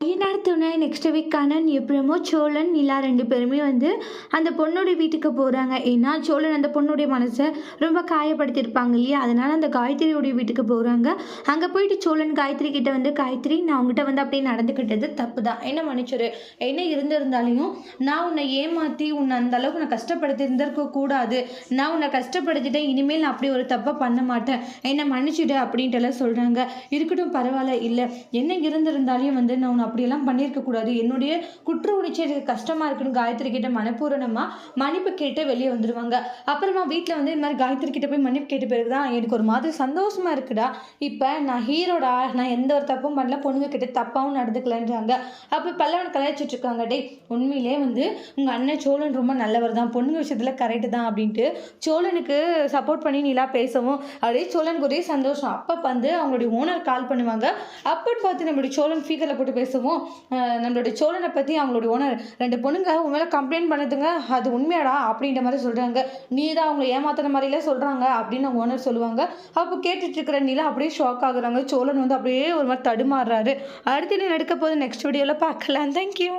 ஈனாடுத்தோனே next week Kannan எப்படிமோ Cholan நிலா 2 பேருமே வந்து அந்த பொண்ணுடைய வீட்டுக்கு போகிறாங்க. ஏன்னா சோழன் அந்த பொண்ணுடைய மனசை ரொம்ப காயப்படுத்தியிருப்பாங்க இல்லையா, அதனால அந்த காயத்ரியோடைய வீட்டுக்கு போகிறாங்க. அங்கே போயிட்டு சோழன் காயத்ரி கிட்ட வந்து, காயத்ரி நான் உங்ககிட்ட வந்து அப்படியே நடந்துக்கிட்டது தப்பு தான், என்ன மன்னிச்சிரு. என்ன இருந்திருந்தாலையும் நான் உன்னை ஏமாற்றி உன்னை அந்த அளவுக்கு நான் கஷ்டப்படுத்தி இருந்திருக்க கூடாது. நான் உன்னை கஷ்டப்படுத்திட்டேன், இனிமேல் நான் அப்படி ஒரு தப்பை பண்ண மாட்டேன், என்னை மன்னிச்சுடு அப்படின்ட்டு எல்லாம் சொல்கிறாங்க. இருக்கட்டும் பரவாயில்ல, இல்லை என்ன இருந்திருந்தாலையும் வந்து நான் உன்னை அப்படியெல்லாம் பண்ணியிருக்க கூடாது, என்னுடைய குற்ற உணர்ச்சி எனக்கு கஷ்டமா இருக்குன்னு காயத்ரி கிட்ட மனப்பூரணமா மன்னிப்பு கேட்டு வெளியே வந்துடுவாங்க. அப்புறமா வீட்டில் வந்து இந்த மாதிரி காயத்ரி கிட்ட போய் மன்னிப்பு கேட்ட பிறகு தான் எனக்கு ஒரு மாதிரி சந்தோஷமா இருக்குடா, இப்போ நான் ஹீரோடா, நான் எந்த ஒரு தப்பும் பண்ணல, பொண்ணுங்க கிட்ட தப்பாகவும் நடந்துக்கலன்றாங்க. அப்போ பல்லவன் கலாய்ச்சிட்டு இருக்காங்க. டே உண்மையிலே வந்து உங்கள் அண்ணன் சோழன் ரொம்ப நல்லவர் தான், பொண்ணுங்க விஷயத்தில் கரெக்டு தான் அப்படின்ட்டு சோழனுக்கு சப்போர்ட் பண்ணி நீலா பேசவும் அப்படியே சோழனுக்கு ஒரே சந்தோஷம். அப்போ வந்து அவங்களுடைய ஓனர் கால் பண்ணுவாங்க. அப்போன்னு பார்த்து நம்மளுடைய சோழன் ஃபீக்கரில் போட்டு பேசுவோம். நம்மளுடைய சோழனை பற்றி அவங்களுடைய ஓனர், 2 பொண்ணுங்க உன் மேலே கம்ப்ளைண்ட் பண்ணுதுங்க, அது உண்மையாடா அப்படின்ற மாதிரி சொல்கிறாங்க. நீ தான் அவங்களை ஏமாத்துற மாதிரிலாம் சொல்கிறாங்க அப்படின்னு அவங்க ஓனர் சொல்லுவாங்க. அப்போ கேட்டுட்டு இருக்கிற நிலா அப்படியே ஷாக் ஆகுறாங்க. சோழன் வந்து அப்படியே ஒரு மாதிரி தடுமாறுறாரு. அடுத்து என்ன நடக்க போகுது நெக்ஸ்ட் வீடியோவில் பார்க்கலாம். தேங்க்யூ.